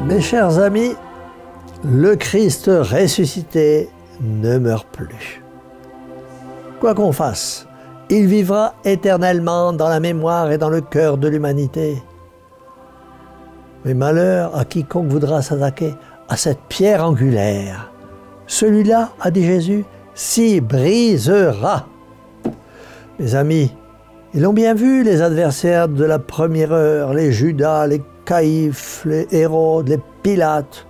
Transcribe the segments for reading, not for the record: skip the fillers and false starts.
Mes chers amis, le Christ ressuscité ne meurt plus. Quoi qu'on fasse, il vivra éternellement dans la mémoire et dans le cœur de l'humanité. Mais malheur à quiconque voudra s'attaquer à cette pierre angulaire. Celui-là, a dit Jésus, s'y brisera. Mes amis, ils l'ont bien vu, les adversaires de la première heure, les Judas, les Caïphes, les Hérode, les Pilates.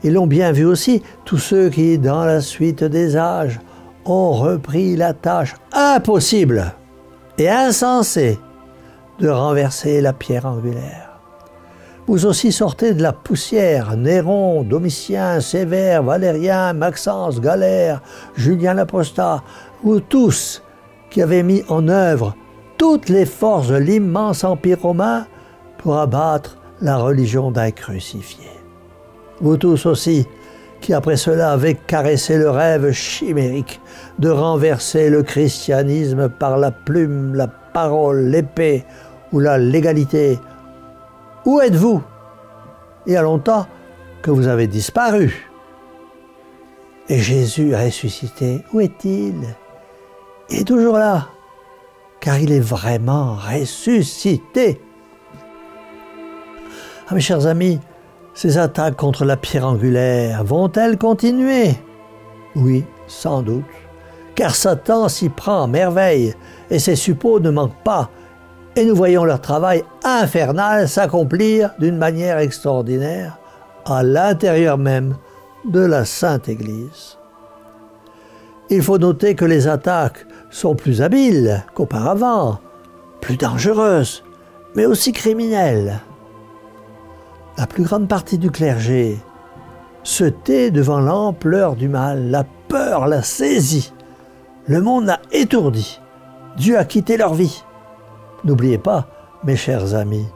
Ils l'ont bien vu aussi, tous ceux qui, dans la suite des âges, ont repris la tâche impossible et insensée de renverser la pierre angulaire. Vous aussi sortez de la poussière, Néron, Domitien, Sévère, Valérien, Maxence, Galère, Julien l'Apostat, vous tous qui avez mis en œuvre toutes les forces de l'immense empire romain pour abattre la religion d'un crucifié. Vous tous aussi, qui après cela avez caressé le rêve chimérique de renverser le christianisme par la plume, la parole, l'épée ou la légalité. Où êtes-vous? Il y a longtemps que vous avez disparu. Et Jésus ressuscité, où est-il? Il est toujours là, car il est vraiment ressuscité. Ah, mes chers amis, ces attaques contre la pierre angulaire vont-elles continuer? Oui, sans doute, car Satan s'y prend à merveille et ses suppôts ne manquent pas, et nous voyons leur travail infernal s'accomplir d'une manière extraordinaire à l'intérieur même de la Sainte Église. Il faut noter que les attaques sont plus habiles qu'auparavant, plus dangereuses, mais aussi criminelles. La plus grande partie du clergé se tait devant l'ampleur du mal. La peur l'a saisi. Le monde l'a étourdi. Dieu a quitté leur vie. N'oubliez pas, mes chers amis,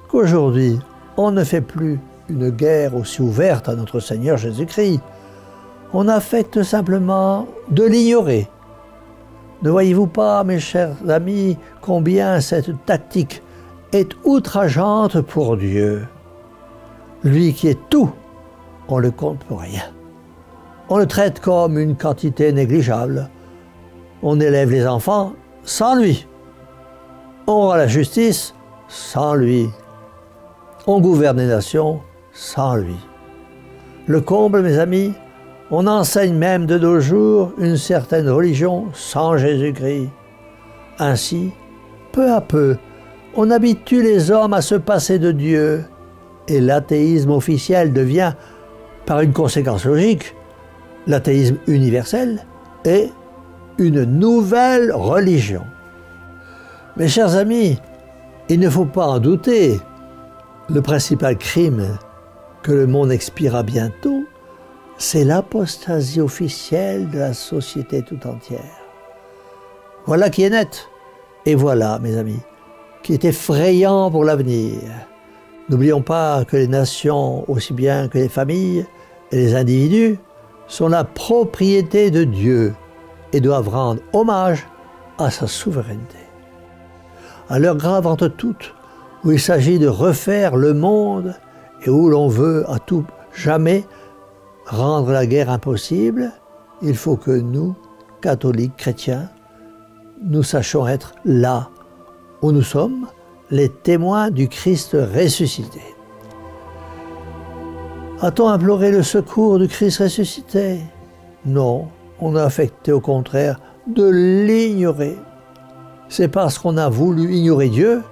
qu'aujourd'hui, on ne fait plus une guerre aussi ouverte à notre Seigneur Jésus-Christ. On affecte simplement de l'ignorer. Ne voyez-vous pas, mes chers amis, combien cette tactique est outrageante pour Dieu? Lui qui est tout, on le compte pour rien. On le traite comme une quantité négligeable. On élève les enfants sans lui. On rend la justice sans lui. On gouverne les nations sans lui. Le comble, mes amis, on enseigne même de nos jours une certaine religion sans Jésus-Christ. Ainsi, peu à peu, on habitue les hommes à se passer de Dieu, et l'athéisme officiel devient, par une conséquence logique, l'athéisme universel et une nouvelle religion. Mes chers amis, il ne faut pas en douter, le principal crime que le monde expirera bientôt, c'est l'apostasie officielle de la société tout entière. Voilà qui est net, et voilà, mes amis, qui est effrayant pour l'avenir. N'oublions pas que les nations, aussi bien que les familles et les individus, sont la propriété de Dieu et doivent rendre hommage à sa souveraineté. À l'heure grave entre toutes, où il s'agit de refaire le monde et où l'on veut à tout jamais rendre la guerre impossible, il faut que nous, catholiques, chrétiens, nous sachions être là où nous sommes, les témoins du Christ ressuscité. A-t-on imploré le secours du Christ ressuscité? Non, on a affecté au contraire de l'ignorer. C'est parce qu'on a voulu ignorer Dieu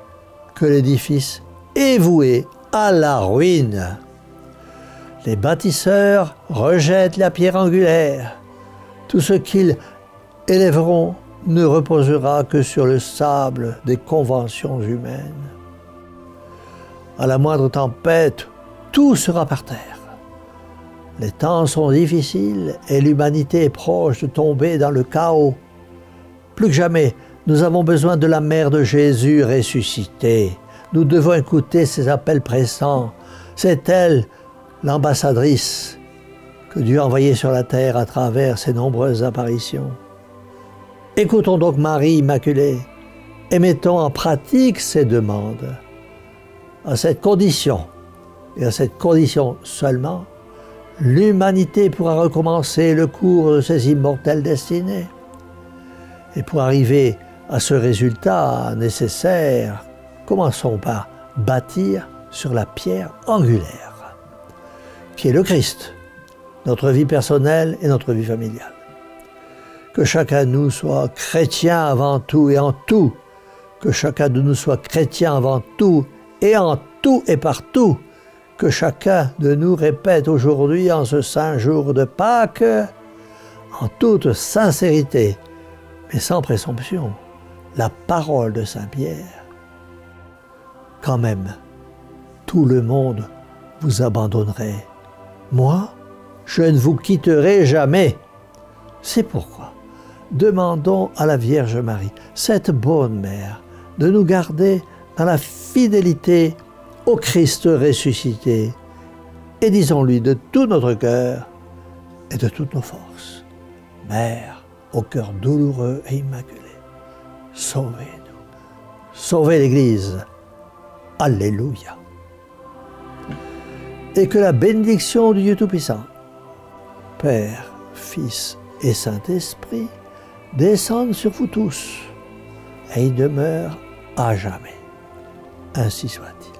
que l'édifice est voué à la ruine. Les bâtisseurs rejettent la pierre angulaire. Tout ce qu'ils élèveront ne reposera que sur le sable des conventions humaines. À la moindre tempête, tout sera par terre. Les temps sont difficiles et l'humanité est proche de tomber dans le chaos. Plus que jamais, nous avons besoin de la mère de Jésus ressuscité. Nous devons écouter ses appels pressants. C'est elle, l'ambassadrice, que Dieu a envoyée sur la terre à travers ses nombreuses apparitions. Écoutons donc Marie Immaculée et mettons en pratique ses demandes. À cette condition, Et à cette condition seulement, l'humanité pourra recommencer le cours de ses immortelles destinées. Et pour arriver à ce résultat nécessaire, commençons par bâtir sur la pierre angulaire, qui est le Christ, notre vie personnelle et notre vie familiale. Que chacun de nous soit chrétien avant tout et en tout, que chacun de nous soit chrétien avant tout et partout, que chacun de nous répète aujourd'hui en ce saint jour de Pâques, en toute sincérité, mais sans présomption, la parole de Saint Pierre. Quand même, tout le monde vous abandonnerait. Moi, je ne vous quitterai jamais. C'est pourquoi demandons à la Vierge Marie, cette bonne mère, de nous garder dans la fidélité au Christ ressuscité, et disons-lui de tout notre cœur et de toutes nos forces: Mère au cœur douloureux et immaculé, sauvez-nous, sauvez l'Église. Alléluia. Et que la bénédiction du Dieu Tout-Puissant, Père, Fils et Saint-Esprit, descende sur vous tous et y demeure à jamais. Ainsi soit-il.